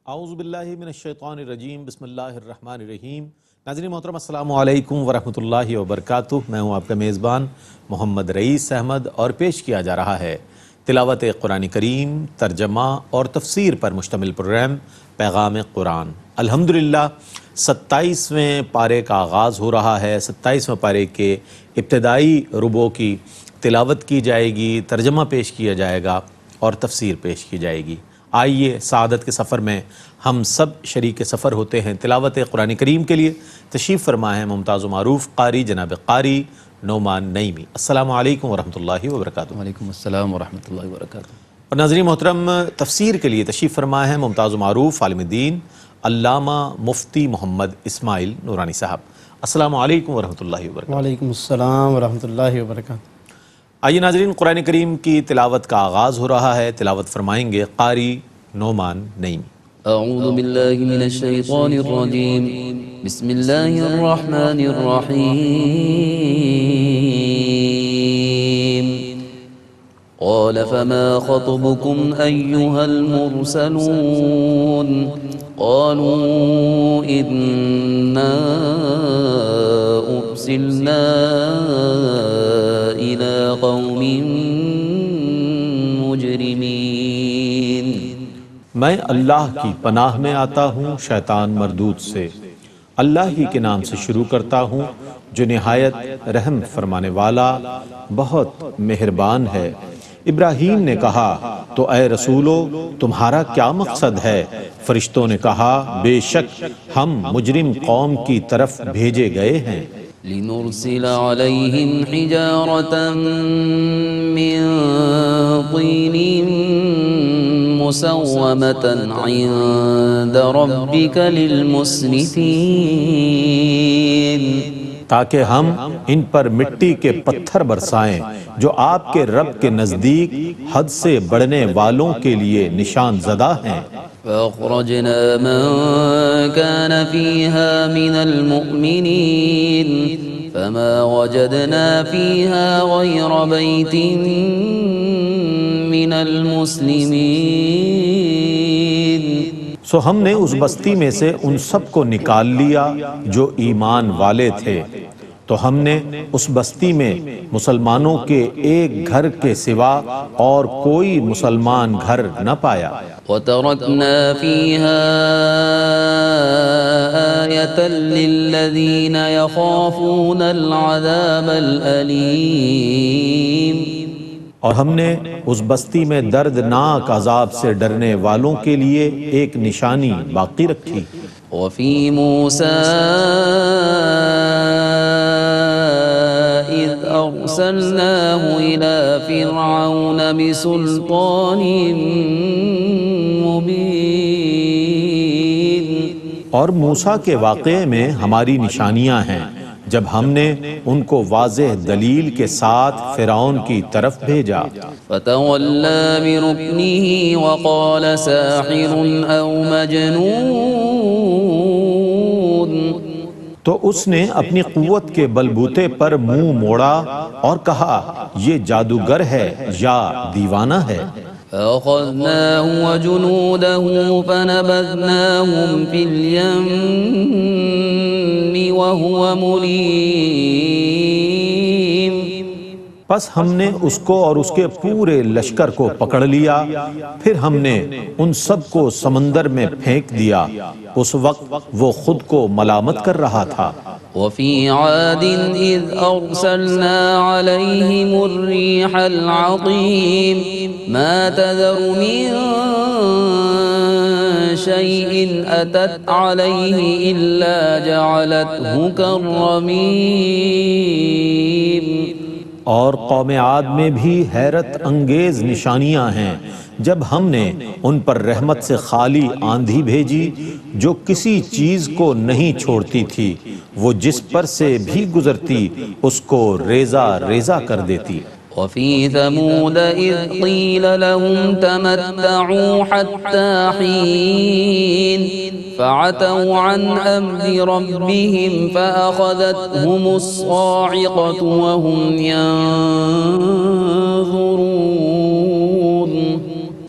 اعوذ باللہ من الشیطان الرجیم بسم اللہ الرحمن الرحیم۔ ناظرین محترم السلام علیکم ورحمۃ اللہ وبرکاتہ۔ میں ہوں آپ کا میزبان محمد رئیس احمد اور پیش کیا جا رہا ہے تلاوت قرآن کریم، ترجمہ اور تفسیر پر مشتمل پروگرام پیغام قرآن۔ الحمدللہ 27ویں پارے کا آغاز ہو رہا ہے۔ 27ویں پارے کے ابتدائی ربوع کی تلاوت کی جائے گی، ترجمہ پیش کیا جائے گا اور تفسیر پیش کی جائے گی۔ آئیے سعادت کے سفر میں ہم سب شریک سفر ہوتے ہیں۔ تلاوت قرآن کریم کے لیے تشریف فرما ہے ممتاز و معروف قاری جناب قاری نعمان نعیمی۔ السلام علیکم ورحمۃ اللہ وبرکاتہ۔ وعلیکم السلام ورحمۃ اللہ وبرکاتہ۔ اور ناظرین محترم تفسیر کے لیے تشریف فرما ہے ممتاز و معروف عالم دین علامہ مفتی محمد اسماعیل نورانی صاحب۔ السلام علیکم ورحمۃ اللہ وبرکاتہ۔ وعلیکم السلام ورحمۃ اللہ وبرکاتہ۔ آئیے ناظرین قرآن کریم کی تلاوت کا آغاز ہو رہا ہے۔ تلاوت فرمائیں گے قاری نعمان نعیمی۔ اعوذ باللہ من الشیطان الرجیم، بسم اللہ الرحمن الرحیم۔ قال فما خطبكم أيها المرسلون قالوا إنا أرسلنا إلى قوم مجرمين۔ میں اللہ کی پناہ میں آتا ہوں شیطان مردود سے۔ اللہ ہی کے نام سے شروع کرتا ہوں جو نہایت رحم فرمانے والا بہت مہربان ہے۔ ابراہیم نے کہا تو اے رسولو تمہارا کیا مقصد ہے؟ فرشتوں نے کہا بے شک ہم مجرم قوم کی طرف بھیجے گئے ہیں۔ لنرسل عليهم حجارة من طين مسومة عند ربك للمسرفين، تاکہ ہم ان پر مٹی کے پتھر برسائیں جو آپ کے رب کے نزدیک حد سے بڑھنے والوں کے لیے نشان زدہ ہیں۔ فأخرجنا من كان فيها من المؤمنين فما وجدنا فيها غير بيت من المسلمين۔ سو ہم نے اس بستی میں سے ان سب کو نکال لیا جو ایمان والے تھے، تو ہم نے اس بستی میں مسلمانوں کے ایک گھر کے سوا اور کوئی مسلمان گھر نہ پایا۔ وَتَرَكْنَا فِيهَا آيَةً لِلَّذِينَ يَخَافُونَ الْعَذَابَ الْأَلِيمَ۔ اور ہم نے اس بستی میں دردناک عذاب سے ڈرنے والوں کے لیے ایک نشانی باقی رکھی۔ وَفِي مُوسَىٰ إِذْ أَرْسَلْنَاهُ إِلَىٰ فِرْعَوْنَ بِسُلْطَانٍ مُّبِينٍ۔ اور موسیٰ کے واقعے میں ہماری نشانیاں ہیں جب ہم نے ان کو واضح دلیل کے ساتھ فرعون کی طرف بھیجا۔ فَتَوَلَّىٰ بِرُكْنِهِ وَقَالَ سَاحِرٌ أَوْ مَجْنُونٌ۔ تو اس نے اپنی قوت کے بلبوتے پر منہ موڑا اور کہا یہ جادوگر ہے یا دیوانہ ہے۔ فَأَخَذْنَاهُ وَجُنُودَهُ فَنَبَذْنَاهُمْ فِي الْيَمِّ وَهُوَ مُلِيمٌ۔ پس ہم نے اس کو اور اس کے پورے لشکر کو پکڑ لیا، پھر ہم نے ان سب کو سمندر میں پھینک دیا، اس وقت وہ خود کو ملامت کر رہا تھا۔ وَفِي عَادٍ إِذْ أَرْسَلْنَا عَلَيْهِمُ الرِّيحَ الْعَقِيمَ مَا تَذَرُ مِن شَيْءٍ أَتَتْ عَلَيْهِ إِلَّا جَعَلَتْهُ كَالرَّمِيمِ۔ اور قوم عاد میں بھی حیرت انگیز نشانیاں ہیں جب ہم نے ان پر رحمت سے خالی آندھی بھیجی جو کسی چیز کو نہیں چھوڑتی تھی، وہ جس پر سے بھی گزرتی اس کو ریزہ ریزہ کر دیتی۔ وَفِي ثَمُودَ إِذْ قِيلَ لَهُمْ تَمَتَّعُوا حَتَّىٰ حِينٍ فَعَتَوْا عَنْ أَمْرِ رَبِّهِمْ فَأَخَذَتْهُمُ الصَّاعِقَةُ وَهُمْ يَنظُرُونَ۔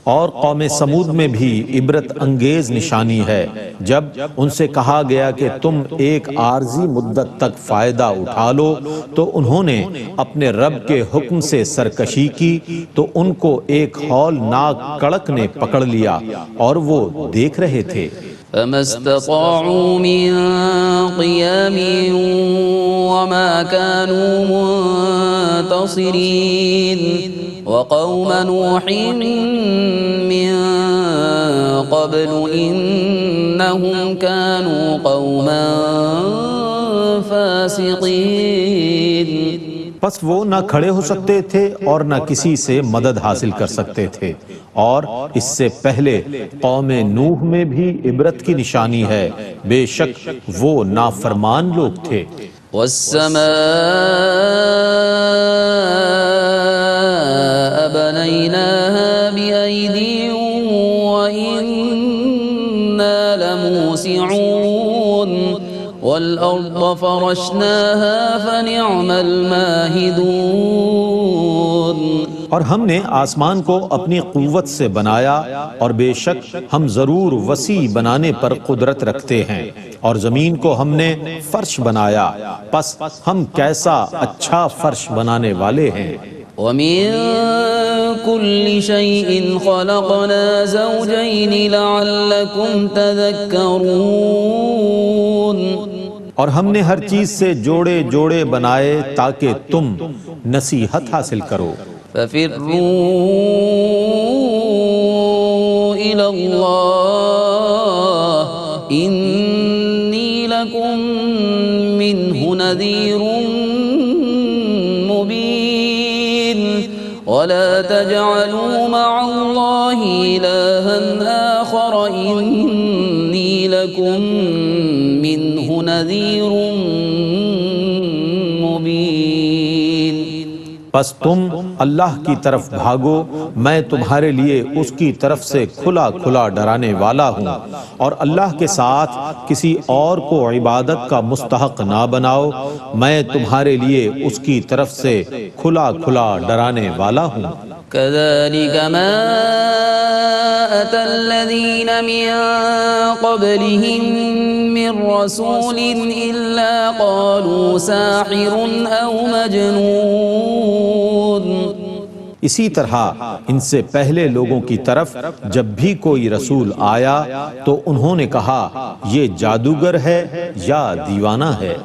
اور قوم سمود میں بھی عبرت انگیز نشانی ہے جب ان سے کہا گیا کہ تم ایک عارضی مدت تک فائدہ اٹھا لو تو انہوں نے اپنے رب کے حکم سے سرکشی کی تو ان کو ایک ہولناک کڑک نے پکڑ لیا اور وہ دیکھ رہے تھے۔ فما استطاعوا من قيام وما كانوا منتصرين وقوم نوح من قبل إنهم كانوا قوما فاسقين۔ پس وہ نہ کھڑے ہو سکتے تھے اور نہ کسی سے مدد حاصل کر سکتے تھے، اور اس سے پہلے قوم نوح میں بھی عبرت کی نشانی ہے، بے شک وہ نافرمان لوگ تھے۔ والسماء بنيناها بأيد وإنا لموسعون والأرض فرشناها فنعم الماهدون۔ اور ہم نے آسمان کو اپنی قوت سے بنایا اور بے شک ہم ضرور وسیع بنانے پر قدرت رکھتے ہیں، اور زمین کو ہم نے فرش بنایا، پس ہم کیسا اچھا فرش بنانے والے ہیں۔ وَمِن كُلِّ شَيْءٍ خَلَقْنَا زَوْجَيْنِ لَعَلَّكُمْ تَذَكَّرُونَ۔ اور ہم نے ہر چیز سے جوڑے جوڑے بنائے تاکہ تم نصیحت حاصل کرو۔ فَفِرُّوا إِلَى اللَّهِ إِنِّي لَكُمْ مِنْهُ نَذِيرٌ مُبِينٌ وَلَا تَجْعَلُوا مَعَ اللَّهِ إِلَٰهًا آخَرَ إِنِّي لَكُمْ مِنْهُ نَذِيرٌ مُبِينٌ۔ پس تم اللہ کی طرف بھاگو، میں تمہارے لیے اس کی طرف سے کھلا کھلا ڈرانے والا ہوں، اور اللہ کے ساتھ کسی اور کو عبادت کا مستحق نہ بناؤ، میں تمہارے لیے اس کی طرف سے کھلا کھلا ڈرانے والا ہوں۔ كذلك ما أتى الذين من قبلهم من رسول إلا قالوا ساحر أو مجنون۔ اسی طرح ان سے پہلے لوگوں کی طرف جب بھی کوئی رسول آیا تو انہوں نے کہا یہ جادوگر ہے یا دیوانہ ہے۔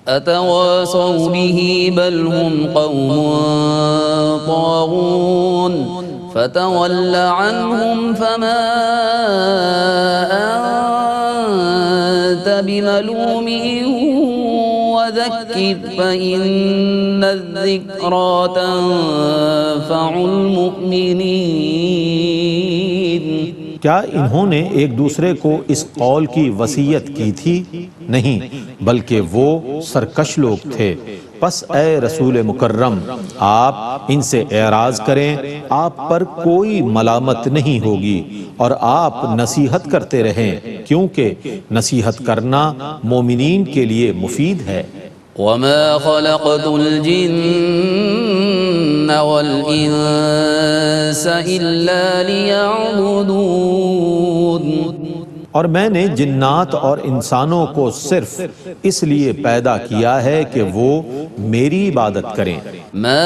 أتواصوا به بل هم قوم طاغون فتول عنهم فما أنت بملوم وذكر فإن الذكرى تنفع المؤمنين۔ کیا انہوں نے ایک دوسرے کو اس قول کی وصیت کی تھی؟ نہیں، بلکہ وہ سرکش لوگ تھے۔ پس اے رسول مکرم، آپ ان سے اعراض کریں، آپ پر کوئی ملامت نہیں ہوگی، اور آپ نصیحت کرتے رہیں، کیونکہ نصیحت کرنا مومنین کے لیے مفید ہے۔ وما خلقت الجن والإنس إلا ليعبدون۔ اور میں نے جنات اور انسانوں کو صرف اس لیے پیدا کیا ہے کہ وہ میری عبادت کریں۔ ما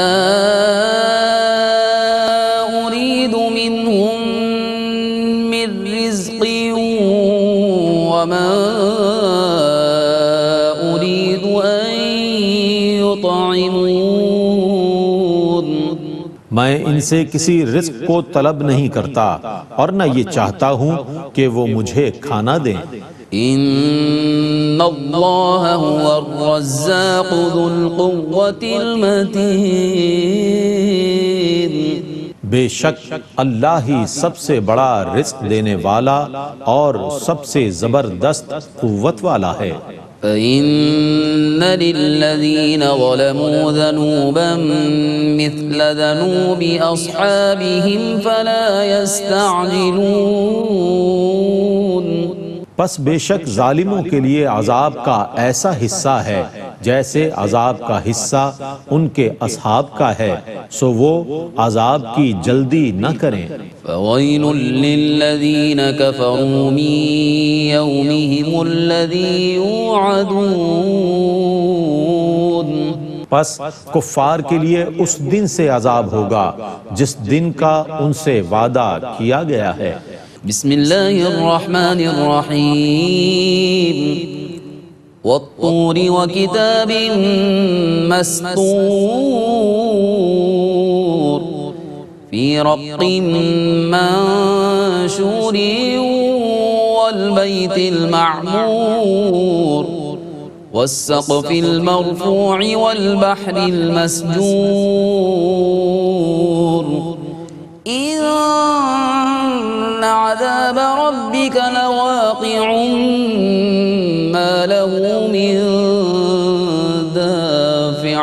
أريد منهم من رزق وما أريد أن يطعمون۔ میں ان سے کسی رزق کو طلب نہیں کرتا اور نہ یہ چاہتا ہوں کہ وہ مجھے کھانا دیں۔ ان اللہ هو الرزاق ذو القوة المتین۔ بے شک اللہ ہی سب سے بڑا رزق دینے والا اور سب سے زبردست قوت والا ہے۔ فإن للذين ظلموا ذنوبا مثل ذنوب أصحابهم فلا يستعجلون۔ پس بے شک ظالموں کے لیے عذاب کا ایسا حصہ ہے جیسے عذاب کا حصہ ان کے اصحاب کا ہے، سو وہ عذاب کی جلدی نہ کریں۔ فويل للذين كفروا من يومهم الذي يوعدون پس کفار کے لیے اس دن سے عذاب ہوگا جس دن کا ان سے وعدہ کیا گیا ہے۔ بسم الله الرحمن الرحيم والطور وكتاب مسطور في رق منشور والبيت المعمور والسقف المرفوع والبحر المسجور إن عذاب ربك لواقع ما له من دافع۔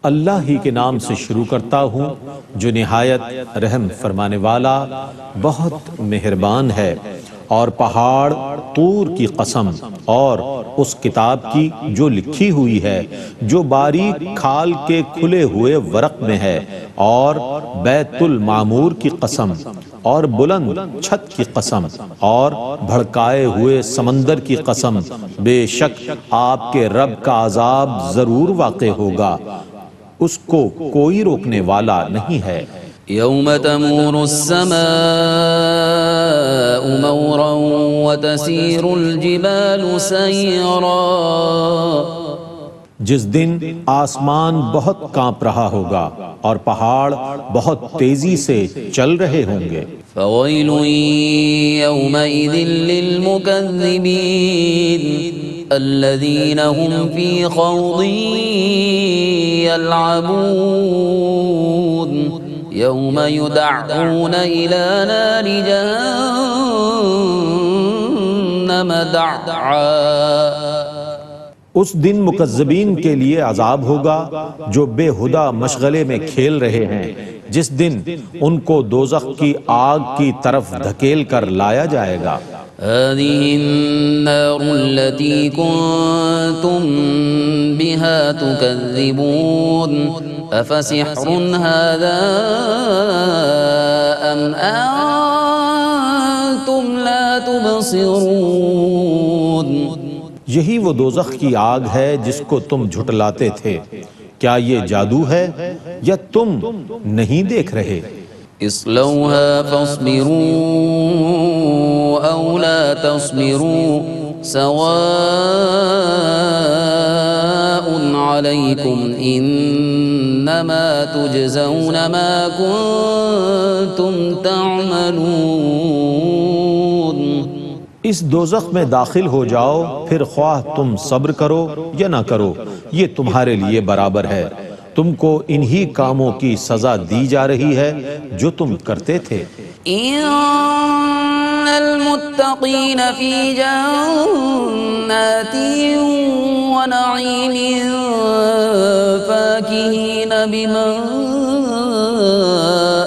اللہ ہی کے نام سے شروع کرتا ہوں جو نہایت رحم فرمانے والا بہت مہربان ہے، اور پہاڑ طور کی قسم اور اس کتاب کی جو لکھی ہوئی ہے، جو باریک کھال کے کھلے ہوئے ورق میں ہے، اور بیت المعمور کی قسم اور بلند چھت کی قسم اور بھڑکائے ہوئے سمندر کی قسم، بے شک آپ کے رب کا عذاب ضرور واقع ہوگا، اس کو کوئی روکنے والا نہیں ہے۔ يوم تمور السماء مورا وتسير الجبال سيرا، جس دن آسمان بہت کانپ رہا ہوگا اور پہاڑ بہت تیزی سے چل رہے ہوں گے۔ فويل يومئذ للمكذبين الذين هم في خوض يلعبون يوم يدعون إلى نار جهنم دعا۔ اس دن مکذبین کے لیے عذاب ہوگا جو بے ہدہ مشغلے میں کھیل رہے ہیں، جس دن ان کو دوزخ کی آگ کی طرف دھکیل کر لایا جائے گا۔ هذه النار التي كنتم بها تكذبون أفسحر هذا أم أنتم لا تبصرون۔ یہی وہ دوزخ کی آگ ہے جس کو تم جھٹلاتے تھے، کیا یہ جادو ہے یا تم نہیں دیکھ رہے؟ اصلوها فاصبروا أو لا تصبروا سواء عليكم إنما تجزون ما كنتم تعملون۔ اس دوزخ میں داخل ہو جاؤ، پھر خواہ تم صبر کرو یا نہ کرو، یہ تمہارے لیے برابر ہے، تم کو انہی کاموں کی سزا دی جا رہی ہے جو تم کرتے تھے۔ ان المتقین فی جنات ونعیم فاکہین بما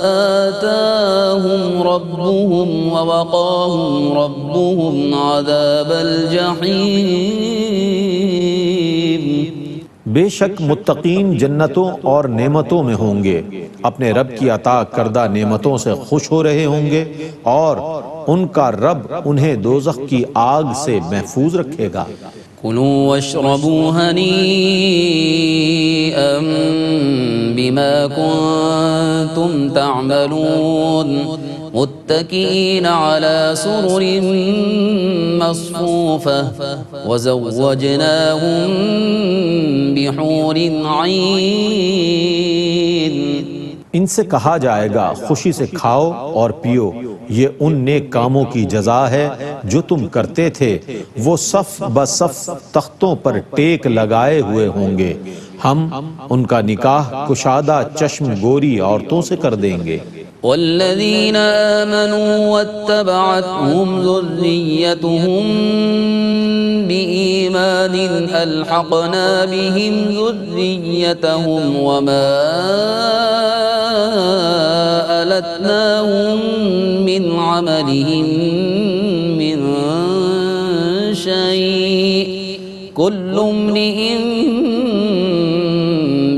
آتاہم ربهم ووقاهم ربهم عذاب الجحیم۔ بے شک متقین جنتوں اور نعمتوں میں ہوں گے، اپنے رب کی عطا کردہ نعمتوں سے خوش ہو رہے ہوں گے، اور ان کا رب انہیں دوزخ کی آگ سے محفوظ رکھے گا۔ کلوا واشربوا ہنیئا بما کنتم تعملون متکئین علی سرر مصفوفہ وزوجناہم بحور عین۔ ان سے کہا جائے گا خوشی سے کھاؤ اور پیو، یہ ان نیک کاموں کی جزا ہے جو تم کرتے تھے، وہ صف بصف تختوں پر ٹیک لگائے ہوئے ہوں گے، ہم ان کا نکاح کشادہ چشم گوری عورتوں سے کر دیں گے۔ والذین آمنوا واتبعتهم ذریتهم بإیمان الحقنا بهم ذریتهم وما ألتناهم من عملهم من شيء كل امرئ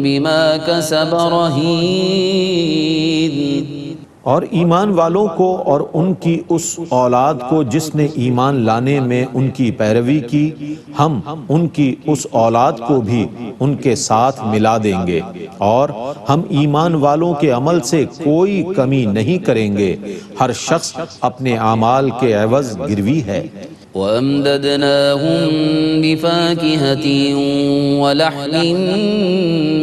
بما كسب رهين اور ایمان والوں کو اور ان کی اس اولاد کو جس نے ایمان لانے میں ان کی پیروی کی، ہم ان کی اس اولاد کو بھی ان کے ساتھ ملا دیں گے، اور ہم ایمان والوں کے عمل سے کوئی کمی نہیں کریں گے، ہر شخص اپنے اعمال کے عوض گروی ہے۔ وَأَمْدَدْنَاهُمْ بِفَاكِهَةٍ وَلَحْمٍ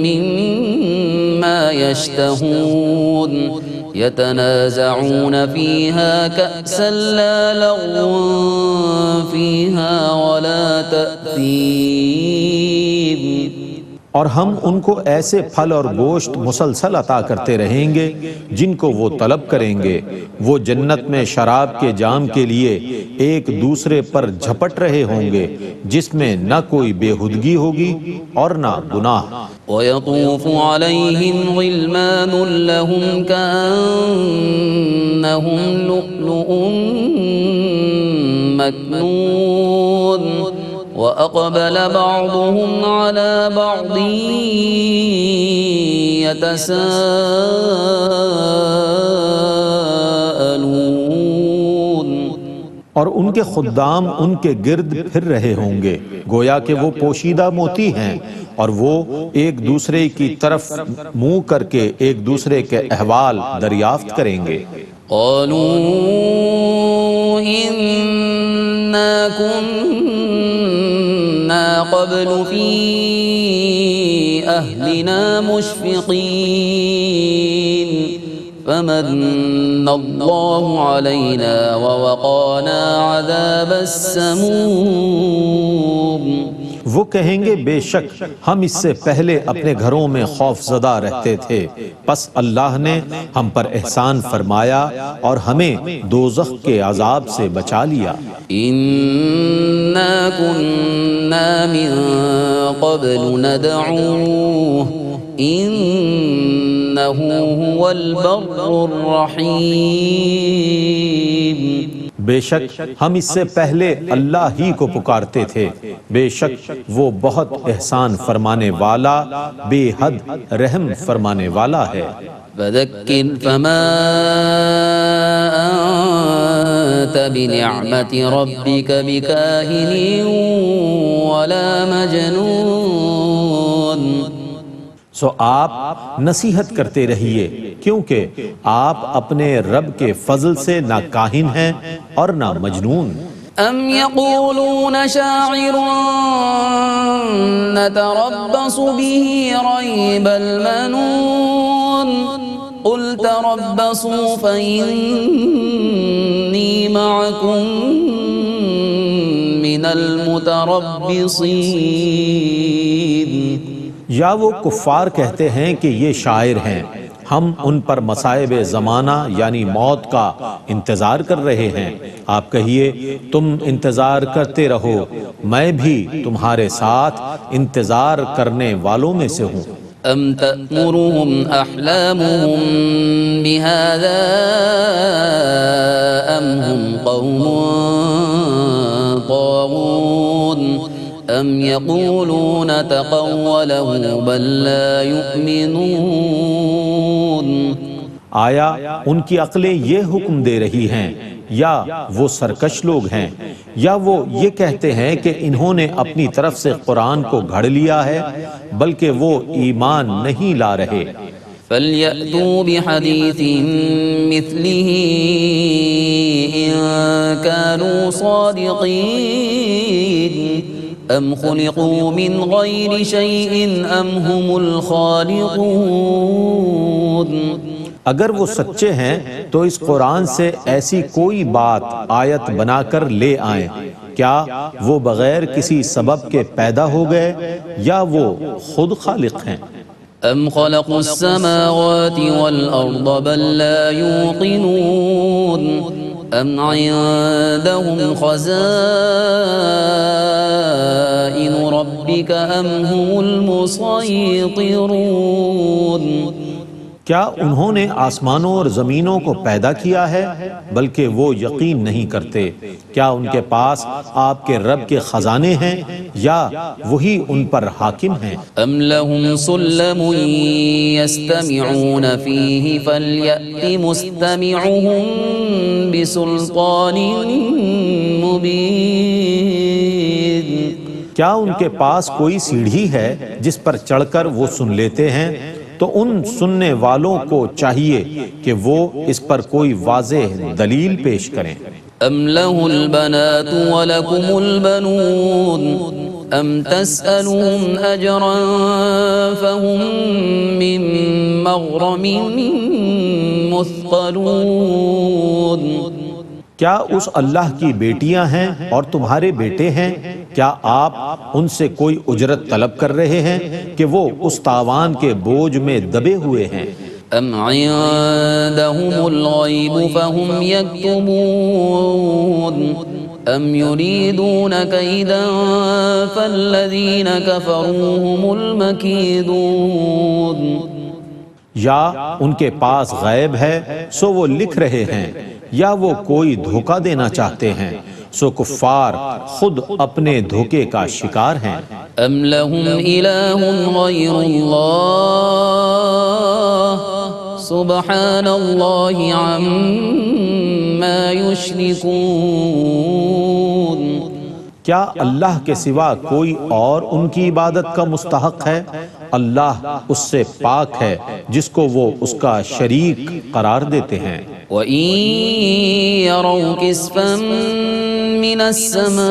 مِّمَّا يَشْتَهُونَ يَتَنَازَعُونَ فِيهَا كَأْسًا لَّا لَغْوٌ فِيهَا وَلَا تَأْثِيمٌ۔ اور ہم ان کو ایسے پھل اور گوشت مسلسل عطا کرتے رہیں گے جن کو وہ طلب کریں گے، وہ جنت میں شراب کے جام کے لیے ایک دوسرے پر جھپٹ رہے ہوں گے، جس میں نہ کوئی بےہودگی ہوگی اور نہ گناہ۔ وَيَطُوفُ عَلَيْهِمْ غِلْمَانٌ لَّهُمْ كَأَنَّهُمْ لُؤْلُؤٌ مَّكْنُونٌ وَأَقْبَلَ بَعْضُهُمْ عَلَى بَعْضٍ يَتَسَاءَلُونَ۔ اور ان کے خدام ان کے گرد پھر رہے ہوں گے گویا کہ وہ پوشیدہ موتی ہیں، اور وہ ایک دوسرے کی طرف منہ کر کے ایک دوسرے کے احوال دریافت کریں گے۔ قالوا إنا كنا قبل في أهلنا مشفقين فمن الله علينا ووقانا عذاب السموم۔ وہ کہیں گے بے شک ہم اس سے پہلے اپنے گھروں میں خوف زدہ رہتے تھے، پس اللہ نے ہم پر احسان فرمایا اور ہمیں دوزخ کے عذاب سے بچا لیا۔ إنا كنا من قبل ندعوه إنه هو البر الرحيم۔ بے شک ہم اس سے پہلے اللہ ہی کو پکارتے تھے، بے شک وہ بہت احسان فرمانے والا، بے حد رحم فرمانے والا ہے۔ فذكر فما أنت بنعمة ربك بكاهن ولا مجنون۔ سو آپ نصیحت کرتے رہیے، کیونکہ آپ اپنے رب کے فضل سے نہ کاہن ہیں اور نہ مجنون۔ أم يقولون شاعر نتربص به ريب المنون قل تربصوا فإني معكم من المتربصين۔ یا وہ کفار کہتے ہیں کہ یہ شاعر ہیں، ہم ان پر مصائب زمانہ یعنی موت کا انتظار کر رہے ہیں۔ آپ کہیے تم انتظار کرتے رہو، میں بھی تمہارے ساتھ انتظار کرنے والوں میں سے ہوں۔ أم تأمرهم أحلامهم بهذا أم هم قوم طاغون أم يقولون تقوله بل لا يؤمنون۔ آیا ان کی عقلیں یہ حکم دے رہی ہیں یا وہ سرکش لوگ ہیں، یا وہ یہ کہتے ہیں کہ انہوں نے اپنی طرف سے قرآن کو گھڑ لیا ہے، بلکہ وہ ایمان نہیں لا رہے۔ فَلْيَأْتُوا بِحَدِيثٍ مِثْلِهِ إِن كَانُوا صَادِقِينَ أَمْ خُلِقُوا مِنْ غَيْرِ شَيْءٍ أَمْ هُمُ الْخَالِقُونَ۔ اگر وہ سچے ہیں تو اس قرآن سے ایسی کوئی بات آیت بنا کر لے آئیں، کیا وہ بغیر کسی سبب کے پیدا ہو گئے یا وہ خود خالق ہیں؟ أَمْ خَلَقُوا السَّمَاوَاتِ وَالْأَرْضَ بَل لَّا يُوقِنُونَ أَمْ عِندَهُمْ خَزَائِنُ رَبِّكَ أَمْ هُمُ الْمُصَيْطِرُونَ۔ کیا انہوں نے آسمانوں اور زمینوں کو پیدا کیا ہے؟ بلکہ وہ یقین نہیں کرتے۔ کیا ان کے پاس آپ کے رب کے خزانے ہیں یا وہی ان پر حاکم ہیں؟ ام لهم سلم يستمعون فيه فليأت مستمعهم بسلطان مبين۔ کیا ان کے پاس کوئی سیڑھی ہے جس پر چڑھ کر وہ سن لیتے ہیں؟ تو ان سننے والوں کو چاہیے کہ وہ اس پر کوئی واضح دلیل پیش کریں۔ ام له البنات ولكم البنون ام تسألهم اجرا فهم من مغرم مثقلون۔ کیا اس اللہ کی بیٹیاں ہیں اور تمہارے بیٹے ہیں؟ کیا آپ ان سے کوئی اجرت طلب کر رہے ہیں کہ وہ اس تاوان کے بوجھ میں دبے ہوئے ہیں؟ ام عندهم الغیب فهم یکتبون ام یریدون کیدا فالذین کفروا هم المکیدون۔ یا ان کے پاس غیب ہے سو وہ لکھ رہے ہیں، یا وہ کوئی دھوکہ دینا چاہتے ہیں، سو کفار خود اپنے دھوکے کا شکار ہیں۔ ام لهم الہ غیر اللہ سبحان اللہ عما یشرکون۔ کیا اللہ کے سوا کوئی اور ان کی عبادت کا مستحق ہے؟ اللہ اس سے پاک ہے جس کو وہ اس کا شریک قرار دیتے ہیں۔ وَإِن يَرَوْا كِسْفًا مِّنَ السَّمَاءِ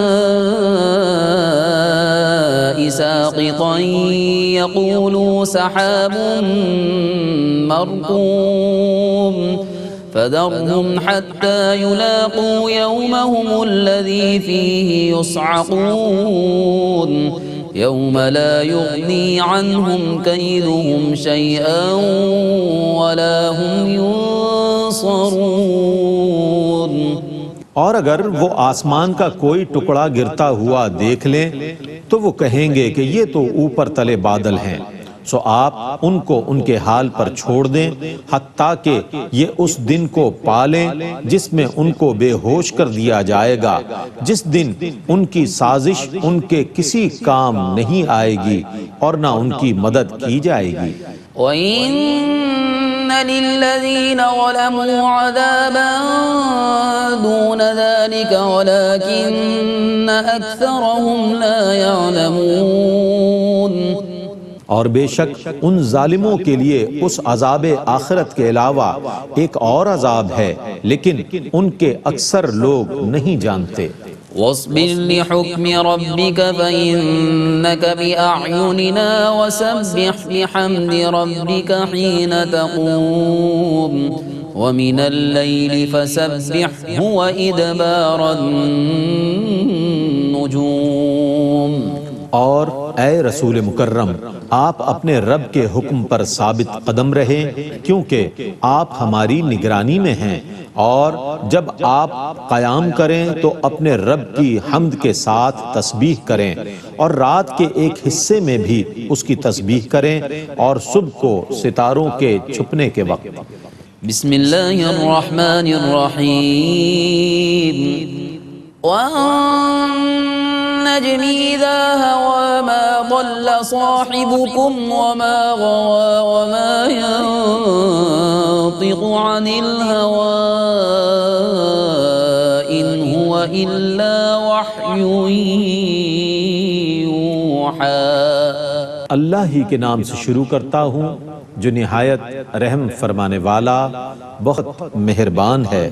سَاقِطًا يَقُولُوا سَحَابٌ مَّرْكُومٌ فَذَرْهُمْ حَتَّى يُلَاقُوا يَوْمَهُمُ الَّذِي فِيهِ يُصْعَقُونَ يَوْمَ لَا يُغْنِي عَنْهُمْ كَيْدُهُمْ شَيْئًا وَلَا هُمْ يُنصَرُونَ۔ اور اگر وہ آسمان کا کوئی ٹکڑا گرتا ہوا دیکھ لیں تو وہ کہیں گے کہ یہ تو اوپر تلے بادل ہیں، سو آپ ان کو ان کے حال پر چھوڑ دیں حتیٰ کہ یہ اس دن کو پالیں جس میں ان کو بے ہوش کر دیا جائے گا، جس دن ان کی سازش ان کے کسی کام نہیں آئے گی اور نہ ان کی مدد کی جائے گی۔ وَإِنَّ لِلَّذِينَ ظَلَمُوا عَذَابًا دُونَ ذَلِكَ وَلَكِنَّ أَكْثَرَهُمْ لَا يَعْلَمُونَ۔ اور بے شک ان ظالموں کے لیے اس عذاب آخرت کے علاوہ ایک اور عذاب ہے، لیکن ان کے اکثر لوگ نہیں جانتے۔ وَاصْبِرْ لِحُكْمِ رَبِّكَ فَإِنَّكَ بِأَعْيُنِنَا وَسَبِّحْ بِحَمْدِ رَبِّكَ حِينَ تَقُومُ وَمِنَ اللَّيْلِ فَسَبِّحْهُ وَإِدْبَارَ النُّجُومِ۔ اور اے رسول مکرم، آپ اپنے رب کے حکم پر ثابت قدم رہیں، کیونکہ آپ ہماری نگرانی میں ہیں، اور جب آپ قیام کریں تو اپنے رب کی حمد کے ساتھ تسبیح کریں، اور رات کے ایک حصے میں بھی اس کی تسبیح کریں، اور صبح کو ستاروں کے چھپنے کے وقت۔ بسم اللہ الرحمن الرحیم۔ وَالنَّجْمِ إِذَا هَوَىٰ مَا ضَلَّ صَاحِبُكُمْ وَمَا غَوَىٰ وَمَا يَنطِقُ عَنِ الْهَوَىٰ إِنْ هُوَ إِلَّا وَحْيٌ يُوحَىٰ۔ اللہ ہی کے نام سے شروع کرتا ہوں جو نہایت رحم فرمانے والا بہت مہربان ہے۔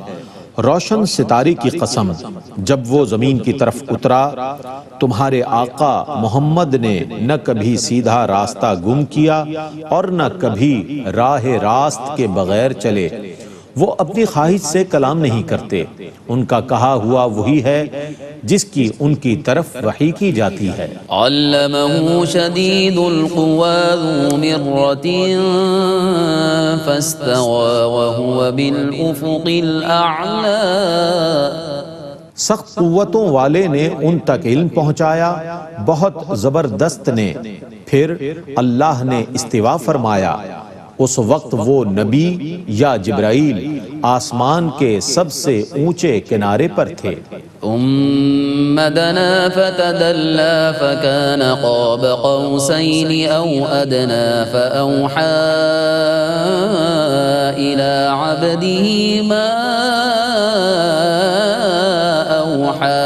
روشن ستارے کی قسم، جب وہ زمین کی طرف اترا تمہارے آقا محمد نے نہ کبھی سیدھا راستہ گم کیا اور نہ کبھی راہ راست کے بغیر چلے۔ وہ اپنی خواہش سے کلام نہیں کرتے، ان کا کہا ہوا وہی ہے جس کی ان کی طرف وحی کی جاتی ہے۔ علمہ شدید القوى ذو مرة فاستوى وهو بالأفق الأعلى۔ سخت قوتوں والے نے ان تک علم پہنچایا، بہت زبردست نے، پھر اللہ نے استوا فرمایا، اس وقت وہ نبی یا جبرائیل آسمان کے سب سے اونچے کنارے پر تھے۔ ثم دنا فتدلى فكان قاب قوسين أو أدنى فأوحى إلى عبده ما أوحى۔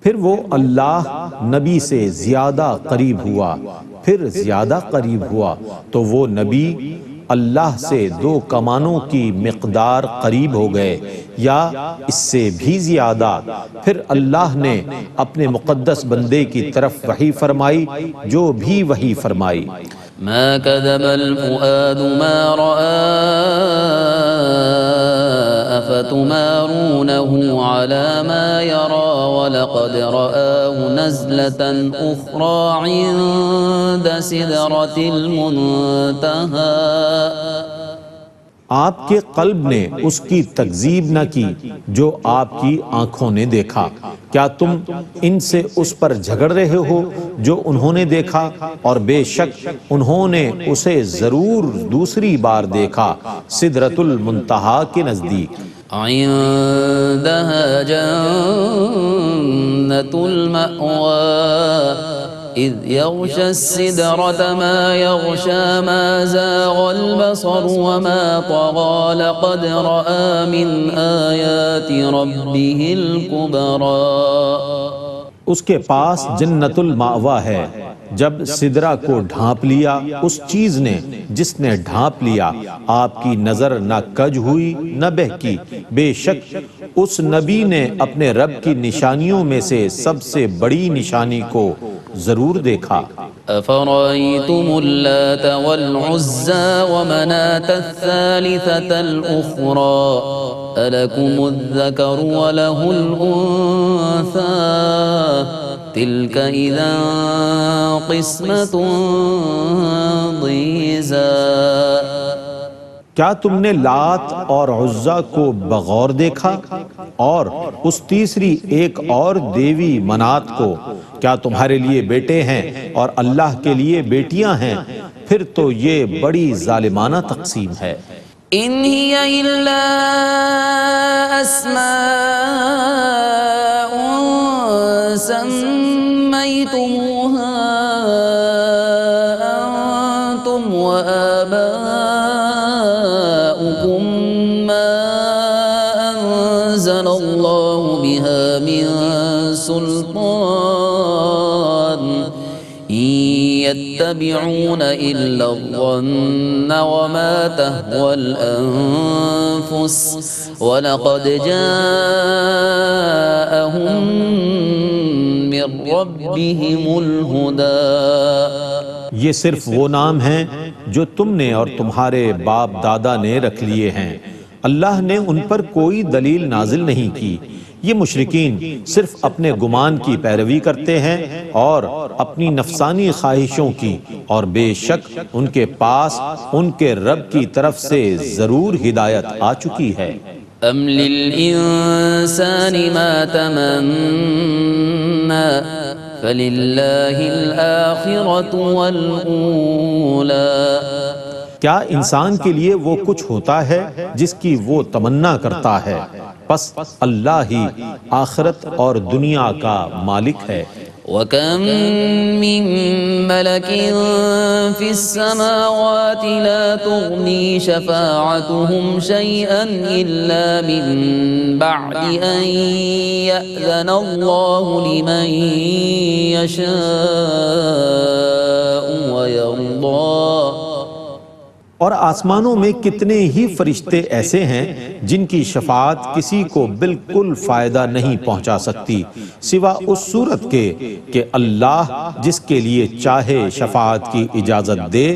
پھر وہ اللہ نبی سے زیادہ قریب ہوا، پھر زیادہ قریب ہوا تو وہ نبی اللہ سے 2 کمانوں کی مقدار قریب ہو گئے یا اس سے بھی زیادہ۔ پھر اللہ نے اپنے مقدس بندے کی طرف وحی فرمائی جو بھی وحی فرمائی۔ ما كذب الفؤاد ما رأى أفتمارونه على ما يرى ولقد رآه نزلة أخرى عند سدرة المنتهى۔ آپ کے قلب نے اس کی تکذیب نہ کی جو آپ کی آنکھوں نے دیکھا، کیا تم ان سے اس پر جھگڑ رہے ہو جو انہوں نے دیکھا؟ اور بے شک انہوں نے اسے ضرور دوسری بار دیکھا سدرۃ المنتہا کے نزدیک۔ عندها جنة المأوى إذ يغشى السدرة ما يغشى ما زاغ البصر وما طغى لقد رأى من آيات ربه الكبرى۔ اس کے پاس جنت المأویٰ ہے، جب سدرہ کو ڈھانپ لیا اس چیز نے جس نے ڈھانپ لیا، آپ کی نظر نہ کج ہوئی نہ بہکی، بے شک اس نبی نے اپنے رب کی نشانیوں میں سے سب سے بڑی نشانی کو ضرور دیکھا۔ أفرأيتم اللات والعزى ومناة الثالثة الأخرى ألكم الذكر وله الأنثى تلك إذا قسمة ضيزى۔ کیا تم نے لات اور عزا کو بغور دیکھا اور اس تیسری ایک اور دیوی منات کو؟ کیا تمہارے لیے بیٹے ہیں اور اللہ کے لیے بیٹیاں ہیں؟ پھر تو یہ بڑی ظالمانہ تقسیم ہے۔ إن هي إلا أسماء سميتموها أنتم وآباؤكم ما أنزل الله بها من سلطان إن يتبعون إلا الظن وما تهوى الأنفس ولقد جاءهم من ربهم الهدى۔ یہ صرف وہ نام ہیں جو تم نے اور تمہارے باپ دادا نے رکھ لیے ہیں، اللہ نے ان پر کوئی دلیل نازل نہیں کی۔ یہ مشرکین صرف اپنے گمان کی پیروی کرتے ہیں اور اپنی نفسانی خواہشوں کی، اور بے شک ان کے پاس ان کے رب کی طرف سے ضرور ہدایت آ چکی ہے۔ أم للإنسان ما تمنى فلله الآخرة والأولى۔ کیا انسان کے لیے وہ کچھ ہوتا ہے جس کی وہ تمنا کرتا ہے؟ پس اللہ ہی آخرت اور دنیا کا مالک ہے۔ وَكَم مِّن مَّلَكٍ فِي السَّمَاوَاتِ لَا تُغْنِي شَفَاعَتُهُمْ شَيْئًا إِلَّا مِن بَعْدِ أَن يَأْذَنَ اللَّهُ لِمَن يَشَاءُ وَيَرْضَىٰ۔ اور آسمانوں میں کتنے ہی فرشتے ایسے ہیں جن کی شفاعت کسی کو بالکل فائدہ نہیں پہنچا سکتی سوا اس صورت کے کہ اللہ جس کے لیے چاہے شفاعت کی اجازت دے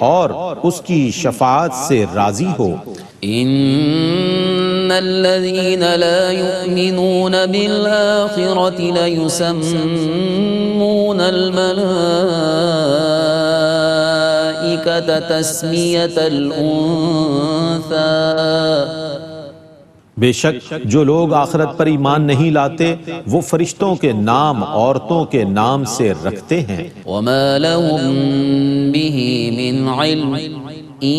اور اس کی شفاعت سے راضی ہو۔ ان الذين لا يؤمنون بالآخرة ليسمون الملائكة تسمية الأنثى۔ بے شک جو لوگ آخرت پر ایمان نہیں لاتے وہ فرشتوں کے نام عورتوں کے نام سے رکھتے ہیں، وما لهم به من علم إن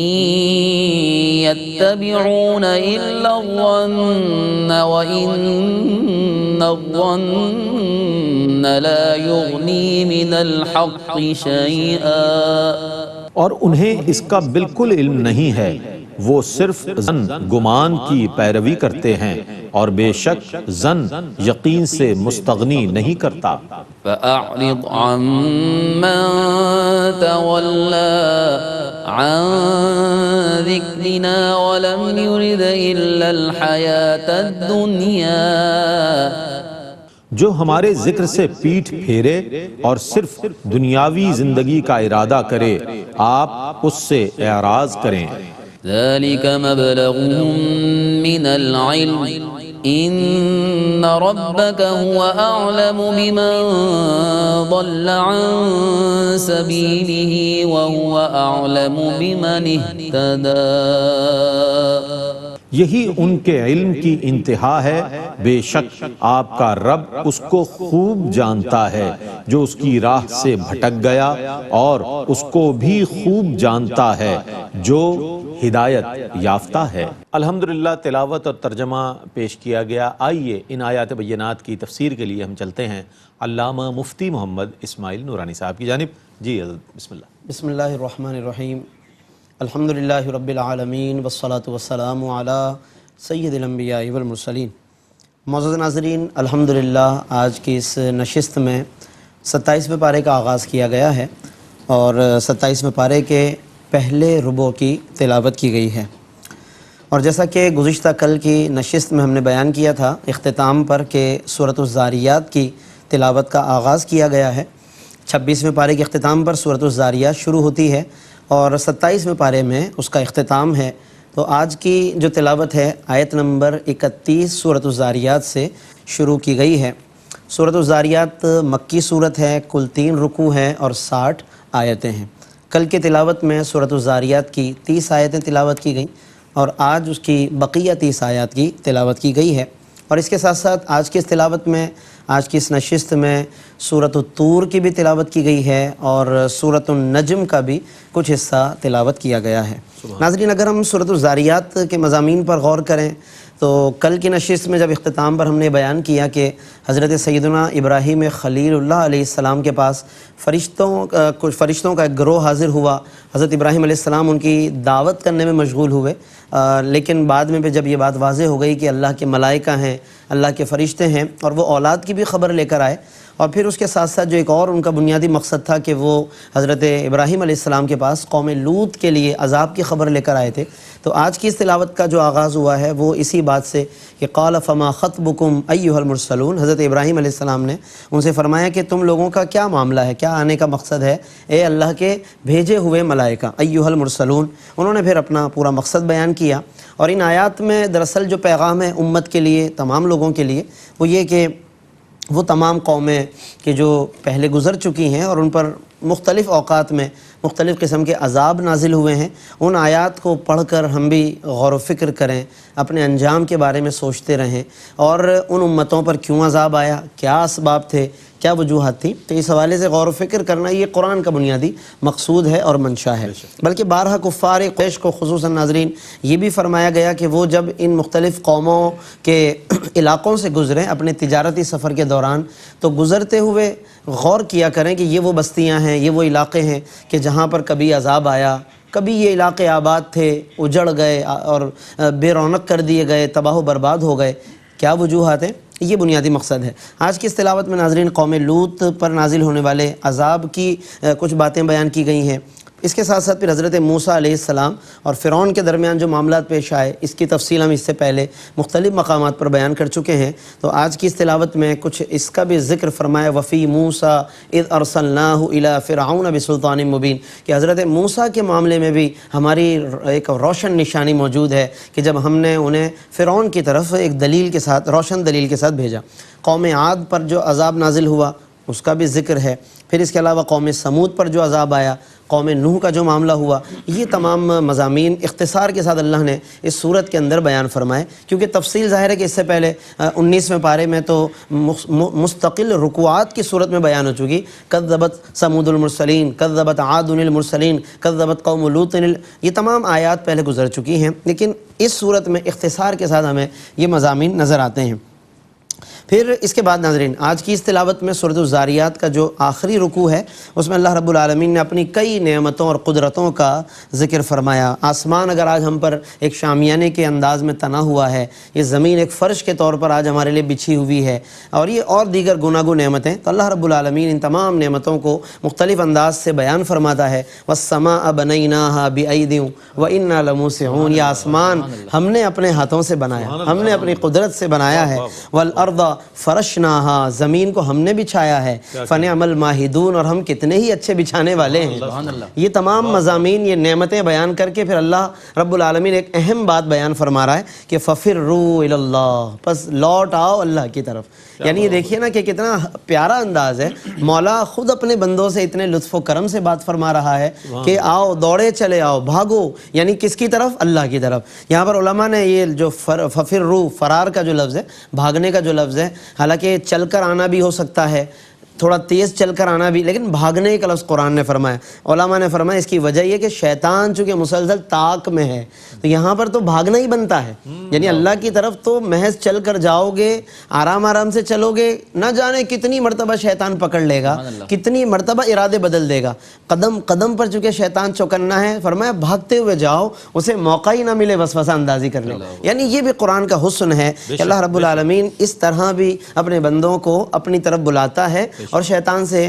يتبعون إلا الظن وإن الظن لا يغني من الحق شيئا، اور انہیں اس کا بالکل علم نہیں ہے، وہ صرف ظن گمان کی پیروی کرتے ہیں، اور بے شک ظن یقین سے مستغنی نہیں کرتا۔ فأعرض عمن تولى عن ذكرنا ولم يرد إلا الحياة الدنيا، جو ہمارے ذکر سے پیٹھ پھیرے اور صرف دنیاوی زندگی کا ارادہ کرے، آپ اس سے اعراض کریں۔ ذلك مبلغهم من العلم إن ربك هو أعلم بمن ضل عن سبيله وهو أعلم بمن اهتدى۔ یہی ان کے علم کی انتہا ہے، بے شک آپ کا رب اس کو خوب جانتا ہے جو اس کی راہ سے بھٹک گیا، اور اس کو بھی خوب جانتا ہے جو ہدایت یافتہ ہے۔ الحمدللہ تلاوت اور ترجمہ پیش کیا گیا۔ آئیے ان آیات بینات کی تفسیر کے لیے ہم چلتے ہیں علامہ مفتی محمد اسماعیل نورانی صاحب کی جانب۔ جی حضرت بسم اللہ۔ بسم اللہ الرحمن الرحیم، الحمدللہ رب العالمین والصلاة والسلام علی سید الانبیاء والمرسلین۔ معزز ناظرین، الحمدللہ آج کی اس نشست میں 27ویں پارے کا آغاز کیا گیا ہے، اور 27ویں پارے کے پہلے ربع کی تلاوت کی گئی ہے، اور جیسا کہ گزشتہ کل کی نشست میں ہم نے بیان کیا تھا اختتام پر کہ سورۃ الذاریات کی تلاوت کا آغاز کیا گیا ہے۔ 26ویں پارے کے اختتام پر سورۃ الذاریات شروع ہوتی ہے، اور 27ویں پارے میں اس کا اختتام ہے۔ تو آج کی جو تلاوت ہے آیت نمبر 31 سورۃ الذاریات سے شروع کی گئی ہے۔ سورۃ الذاریات مکی صورت ہے، کل 3 رکوع ہیں اور 60 آیتیں ہیں۔ کل کے تلاوت میں سورۃ الذاریات کی 30 آیتیں تلاوت کی گئیں، اور آج اس کی بقیہ 30 آیات کی تلاوت کی گئی ہے۔ اور اس کے ساتھ ساتھ آج کی اس تلاوت میں، آج کی اس نشست میں سورۃ الطور کی بھی تلاوت کی گئی ہے، اور سورۃ النجم کا بھی کچھ حصہ تلاوت کیا گیا ہے۔ ناظرین، اگر ہم سورۃ الذاریات کے مضامین پر غور کریں تو کل کی نشست میں جب اختتام پر ہم نے بیان کیا کہ حضرت سیدنا ابراہیم خلیل اللہ علیہ السلام کے پاس فرشتوں کا ایک گروہ حاضر ہوا، حضرت ابراہیم علیہ السلام ان کی دعوت کرنے میں مشغول ہوئے، لیکن بعد میں جب یہ بات واضح ہو گئی کہ اللہ کے ملائکہ ہیں، اللہ کے فرشتے ہیں، اور وہ اولاد کی بھی خبر لے کر آئے، اور پھر اس کے ساتھ ساتھ جو ایک اور ان کا بنیادی مقصد تھا کہ وہ حضرت ابراہیم علیہ السلام کے پاس قوم لوط کے لیے عذاب کی خبر لے کر آئے تھے۔ تو آج کی اس تلاوت کا جو آغاز ہوا ہے وہ اسی بات سے کہ قال فما خطبکم ایھا المرسلون، حضرت ابراہیم علیہ السلام نے ان سے فرمایا کہ تم لوگوں کا کیا معاملہ ہے، کیا آنے کا مقصد ہے اے اللہ کے بھیجے ہوئے ملائکہ، ایھا المرسلون۔ انہوں نے پھر اپنا پورا مقصد بیان کیا، اور ان آیات میں دراصل جو پیغام ہے امت کے لیے، تمام لوگوں کے لیے، وہ یہ کہ وہ تمام قومیں کہ جو پہلے گزر چکی ہیں اور ان پر مختلف اوقات میں مختلف قسم کے عذاب نازل ہوئے ہیں، ان آیات کو پڑھ کر ہم بھی غور و فکر کریں، اپنے انجام کے بارے میں سوچتے رہیں، اور ان امتوں پر کیوں عذاب آیا، کیا اسباب تھے، کیا وجوہات تھیں۔ تو اس حوالے سے غور و فکر کرنا یہ قرآن کا بنیادی مقصود ہے اور منشا ہے۔ بلکہ بارہا کفار قریش کو خصوصاً ناظرین یہ بھی فرمایا گیا کہ وہ جب ان مختلف قوموں کے علاقوں سے گزریں اپنے تجارتی سفر کے دوران، تو گزرتے ہوئے غور کیا کریں کہ یہ وہ بستیاں ہیں، یہ وہ علاقے ہیں کہ جہاں پر کبھی عذاب آیا، کبھی یہ علاقے آباد تھے، اجڑ گئے اور بے رونق کر دیے گئے، تباہ و برباد ہو گئے۔ کیا وجوہات ہیں؟ یہ بنیادی مقصد ہے۔ آج کی اس تلاوت میں ناظرین قوم لوط پر نازل ہونے والے عذاب کی کچھ باتیں بیان کی گئی ہیں۔ اس کے ساتھ ساتھ پھر حضرت موسیٰ علیہ السلام اور فرعون کے درمیان جو معاملات پیش آئے، اس کی تفصیل ہم اس سے پہلے مختلف مقامات پر بیان کر چکے ہیں۔ تو آج کی اس تلاوت میں کچھ اس کا بھی ذکر فرمایا، وفی موسیٰ اذ ارسلناہ الی فرعون بسلطان مبین، کہ حضرت موسیٰ کے معاملے میں بھی ہماری ایک روشن نشانی موجود ہے کہ جب ہم نے انہیں فرعون کی طرف ایک دلیل کے ساتھ، روشن دلیل کے ساتھ بھیجا۔ قوم عاد پر جو عذاب نازل ہوا اس کا بھی ذکر ہے، پھر اس کے علاوہ قوم سمود پر جو عذاب آیا، قوم نوح کا جو معاملہ ہوا، یہ تمام مضامین اختصار کے ساتھ اللہ نے اس صورت کے اندر بیان فرمائے، کیونکہ تفصیل ظاہر ہے کہ اس سے پہلے 19ویں پارے میں تو مستقل رکوعات کی صورت میں بیان ہو چکی، کذبت ثمود المرسلین، کذبت عاد المرسلین، کذبت قوم لوط، یہ تمام آیات پہلے گزر چکی ہیں، لیکن اس صورت میں اختصار کے ساتھ ہمیں یہ مضامین نظر آتے ہیں۔ پھر اس کے بعد ناظرین، آج کی اس تلاوت میں سورۃ الذاریات کا جو آخری رکوع ہے، اس میں اللہ رب العالمین نے اپنی کئی نعمتوں اور قدرتوں کا ذکر فرمایا۔ آسمان اگر آج ہم پر ایک شامیانے کے انداز میں تنا ہوا ہے، یہ زمین ایک فرش کے طور پر آج ہمارے لیے بچھی ہوئی ہے، اور یہ اور دیگر گناگو نعمتیں، تو اللہ رب العالمین ان تمام نعمتوں کو مختلف انداز سے بیان فرماتا ہے۔ وَالسَّمَاءَ بَنَيْنَاهَا بِأَيْدٍ وَإِنَّا لَمُوسِعُونَ، یہ آسمان ہم نے اپنے ہاتھوں سے بنایا، ہم نے اپنی قدرت سے بنایا ہے۔ وَالْأَرْضَ فرشناہا، زمین کو ہم نے بچھایا ہے۔ فنعم الماہدون، اور ہم کتنے ہی اچھے بچھانے والے ہیں۔ یہ تمام مضامین، یہ نعمتیں بیان کر کے پھر اللہ رب العالمین ایک اہم بات بیان فرما رہا ہے کہ فَفِرُّوا إِلَى اللَّهِ، پس لوٹ آؤ اللہ کی طرف۔ یعنی یہ دیکھیے نا کہ کتنا پیارا انداز ہے، مولا خود اپنے بندوں سے اتنے لطف و کرم سے بات فرما رہا ہے کہ آؤ، دوڑے چلے آؤ، بھاگو، یعنی کس کی طرف؟ اللہ کی طرف۔ یہاں پر علماء نے یہ جو فَفِرُّوا، فرار کا جو لفظ ہے، بھاگنے کا جو لفظ ہے، حالانکہ چل کر آنا بھی ہو سکتا ہے، تھوڑا تیز چل کر آنا بھی، لیکن بھاگنے کا لفظ قرآن نے فرمایا۔ علماء نے فرمایا اس کی وجہ یہ کہ شیطان چونکہ مسلسل طاق میں ہے، تو یہاں پر تو بھاگنا ہی بنتا ہے، یعنی اللہ کی طرف تو محض چل کر جاؤ گے، آرام آرام سے چلو گے، نہ جانے کتنی مرتبہ شیطان پکڑ لے گا، کتنی مرتبہ ارادے بدل دے گا۔ قدم قدم پر چونکہ شیطان چوکنا ہے، فرمایا بھاگتے ہوئے جاؤ، اسے موقع ہی نہ ملے وسوسہ اندازی کرنے۔ یعنی یہ بھی قرآن کا حسن ہے کہ اللہ رب العالمین اس طرح بھی اپنے بندوں کو اپنی طرف بلاتا ہے اور شیطان سے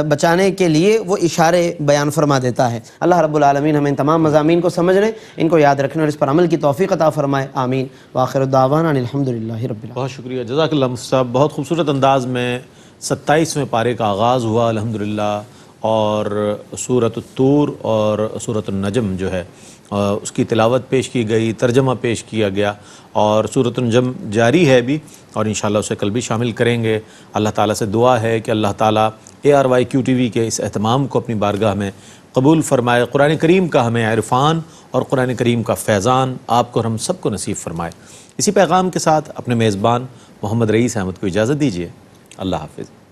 بچانے کے لیے وہ اشارے بیان فرما دیتا ہے۔ اللہ رب العالمین ہمیں ان تمام مضامین کو سمجھنے، ان کو یاد رکھنے اور اس پر عمل کی توفیق عطا فرمائے، آمین۔ وآخر دعوانا الحمدللہ رب العالمین۔ بہت شکریہ، جزاک اللہ مفتی صاحب۔ بہت خوبصورت انداز میں 27ویں پارے کا آغاز ہوا الحمدللہ، اور سورۃ الطور اور سورۃ النجم جو ہے اس کی تلاوت پیش کی گئی، ترجمہ پیش کیا گیا، اور سورۃ النجم جاری ہے بھی، اور انشاءاللہ اسے کل بھی شامل کریں گے۔ اللہ تعالیٰ سے دعا ہے کہ اللہ تعالیٰ ARYQTV کے اس اہتمام کو اپنی بارگاہ میں قبول فرمائے، قرآن کریم کا ہمیں عرفان اور قرآن کریم کا فیضان آپ کو اور ہم سب کو نصیب فرمائے۔ اسی پیغام کے ساتھ اپنے میزبان محمد رئیس احمد کو اجازت دیجیے، اللہ حافظ۔